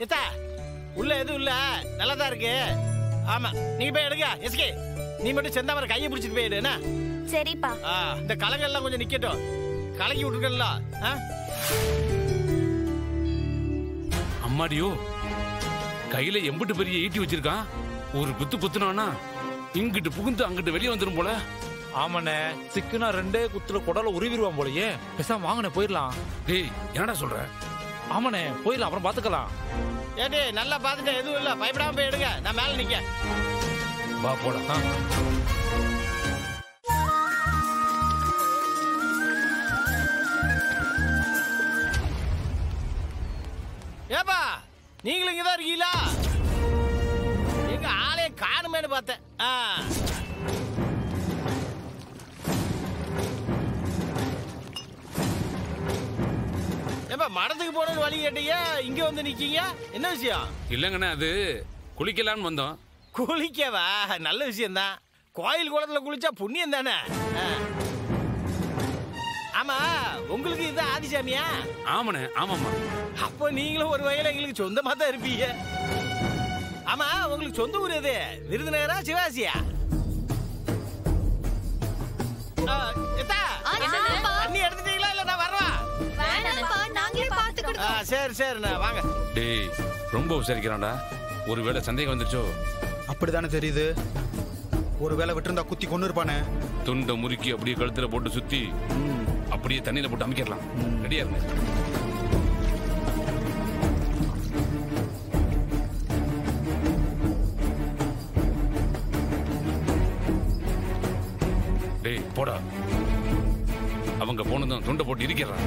எத்தா உள்ள எதுவும் இல்ல, நல்லதா இருக்கு. ஆமா, நீங்க போய் எடுங்க. எஸ்கே, நீ மட்டும் செந்தாமரை கையை பிடிச்சிட்டு போயிடு. என்ன? சரிப்பா. இந்த கலங்கள் எல்லாம் கொஞ்சம் நிக்கட்டும். கலக்கி விட்டுருக்கல. அம்மாடியோ, கையில எம்பிட்டு பெரிய ஈட்டி வச்சிருக்கான். ஒரு குத்து குத்துனானா இங்கிட்டு புகுந்து அங்கிட்டு வெளியே வந்துடும் போல. ஆமாண்ணே, சிக்குனா 2 குத்துல குடல உருவிடுவான் போலயே. பேசாம வாங்கண்ணே, போயிடலாம். டேய், என்னடா சொல்ற? ஆமாண்ணே, போயிடலாம், அப்புறம் பாத்துக்கலாம். ஏடி நல்லா பாத்துட்டு எதுவும் இல்ல, பயப்படாம போய் எடுங்க. நான் மேல நிக்க. வா போடா. ஏப்பா, நீங்களும் இங்கதான் இருக்கீங்களா? எங்க ஆளே காணுமேனு பார்த்தேன். ஏப்பா, மடத்துக்கு போறது வழி கேட்டீங்க, இங்க வந்து நிக்கீங்க. என்ன விஷயம்? இல்லங்கண்ணே, அது குளிக்கலான்னு வந்தோம். குளிக்கவா? நல்ல விஷயம் தான். கோயில் குளத்துல குளிச்சா புண்ணியம் தானே. ஆமா, உங்களுக்கு இது ஆதிசாமியா? ஆமாண்ணே, ஆமாம்மா. அப்போ நீங்களும் ஒரு வகையில எங்களுக்கு சொந்தமா தான் இருப்பீங்க. ஆமா, உங்களுக்கு சொந்த ஊர் எது? விருதுநகரா, சிவாசியா? தண்ணி எடுத்துட்டீங்களா? இல்ல நான் வரவா? சரி சரி, நான் வாங்க. டேய், ரொம்ப விசாரிக்கிறான்டா. ஒருவேளை சந்தேகம் வந்துருச்சோ? அப்படிதானே தெரியுது. ஒருவேளை விட்டுருந்தா குத்தி கொண்டு இருப்பானே. துண்டை முறுக்கி அப்படியே கழுத்துல போட்டு சுத்தி அப்படியே தண்ணியில போட்டு அமைக்கலாம். ரெடியா இருங்க. டேய் போடா. அவங்க போனதும் துண்டை போட்டு இருக்கிறான்.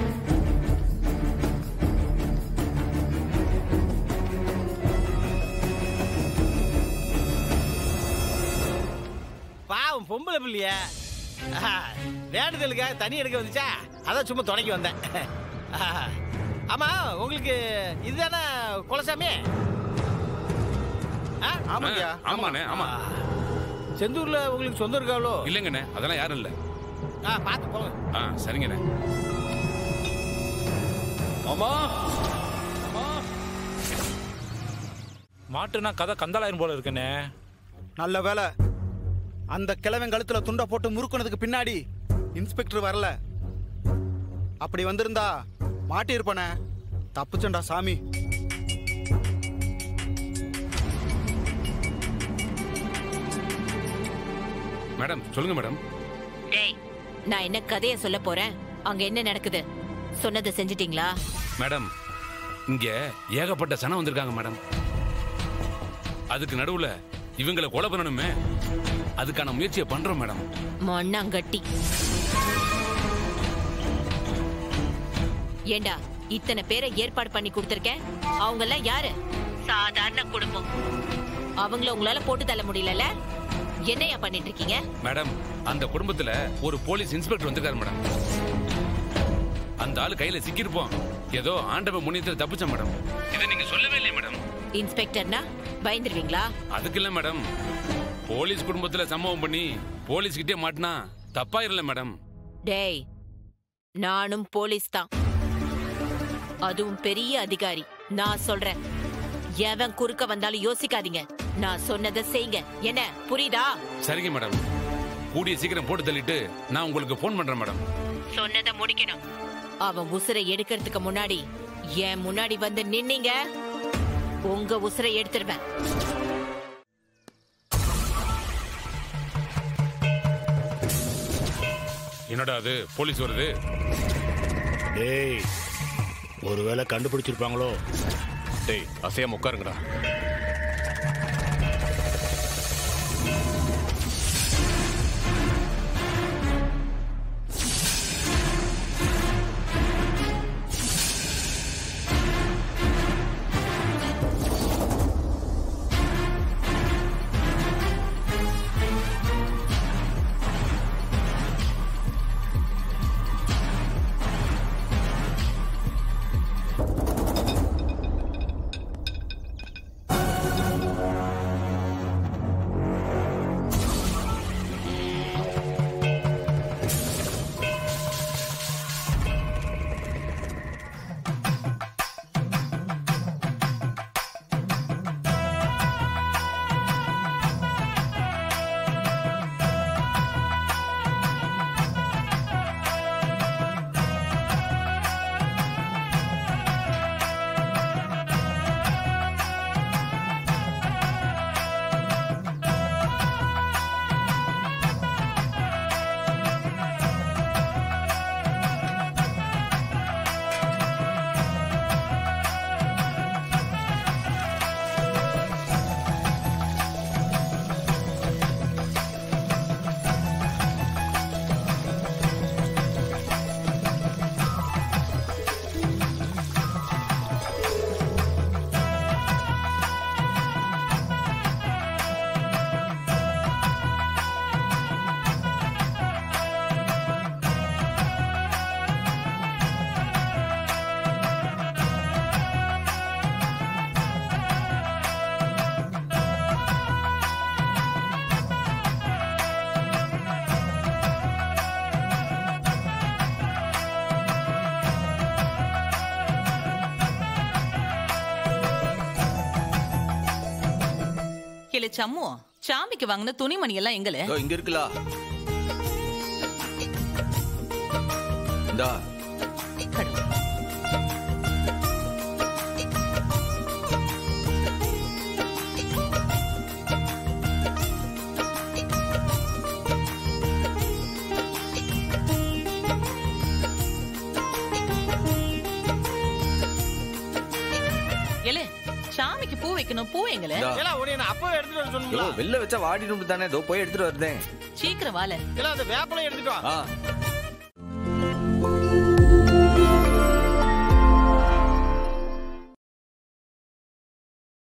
பாவம் பொம்பளை பிள்ளைய வேண்டுதலுக்காக தண்ணி எடுக்க வந்துச்சா, அதான் சும்மா துணைக்கு வந்தேன். ஆமா, உங்களுக்கு இதுதானே குலசாமி? ஆமாண்ணே, ஆமா. செந்தூர்ல உங்களுக்கு சொந்தம் இருக்காவளோ? இல்லைங்கண்ணே, அதெல்லாம் யாரும் இல்ல. பார்த்து போங்க. சரிங்கண்ணே. ஆமா, மாட்டுனா கதை கந்தாலாயிரம் போல இருக்குண்ணே. நல்ல வேலை, அந்த கிழவன் கழுத்துல துண்டை போட்டு முறுக்குனதுக்கு பின்னாடி இன்ஸ்பெக்டர் வரல. அப்படி வந்திருந்தா மாட்டி இருப்பானே. தப்புச்சண்டா சாமி. மேடம் சொல்லுங்க மேடம். டேய், நான் என்ன கதையை சொல்ல போறேன்? அங்க என்ன நடக்குது? சொன்னதை செஞ்சிட்டீங்களா? மேடம், இங்க ஏகப்பட்ட சனம் வந்திருக்காங்க மேடம். அதுக்கு நடுவுல இவங்களை கொலை பண்ணணுமே, அதுக்கான முயற்சியை பண்றோம் மேடம். மண்ணாங்கட்டி. ஏண்டா, இத்தனை பேரை ஏற்பாடு பண்ணி கொடுத்திருக்கேன். அவங்க எல்லாம் யாரு? சாதாரண குடும்பம். அவங்கள உங்களால போட்டு தள்ள முடியல. என்னையா பண்ணிட்டு இருக்கீங்க? மேடம், அந்த குடும்பத்துல ஒரு போலீஸ் இன்ஸ்பெக்டர் வந்திருக்காரு மேடம். அந்த ஆளு கையில சிக்கிருப்போம். ஏதோ ஆண்டவ முன்னியத்துல தப்பிச்ச மேடம். இதை நீங்க சொல்லவே இல்லையே மேடம். இன்ஸ்பெக்டர்னா பயந்துருவீங்களா? அதுக்கு இல்ல மேடம், போலீஸ் குடும்பத்துல சம்பவம் பண்ணி போலீஸ் கிட்டே மாட்டினா தப்பாயிரல மேடம். டேய், நானும் போலீஸ் தான், அதுவும் பெரிய அதிகாரி. நான் சொல்றேன், எவன் குறுக்க வந்தாலும் யோசிக்காதீங்க. நான் சொன்னதை செய்யுங்க. என்ன புரியுதா? சரிங்க மேடம், கூடிய சீக்கிரம் போட்டு தள்ளிட்டு நான் உங்களுக்கு போன் பண்றேன் மேடம். சொன்னதை முடிக்கணும். அவன் உசுரை எடுக்கிறதுக்கு முன்னாடி என் முன்னாடி வந்து நின்னீங்க, உங்க உசுரை எடுத்துருவேன். என்னடா அது, போலீஸ் வருது? டேய், ஒருவேளை கண்டுபிடிச்சிருப்பாங்களோ? டேய், அசையாம உட்காருங்கடா. ஏல சம்மு, சாமிக்கு வாங்கின துணிமணி எல்லாம் எங்கல? இங்க இருக்குலா. இந்தா. சாமிக்கு பூ வைக்கணும், பூ எங்கல? எல்லாம் உடனே நான் அப்பவே எடுத்துட்டு வர சொன்னீங்களா? வெல்ல வச்சா வாடிடும் தானே, இதோ போய் எடுத்துட்டு வரதே. சீக்கிரம் வால. எல்லாம் அந்த வேப்பலை எடுத்துட்டு வா.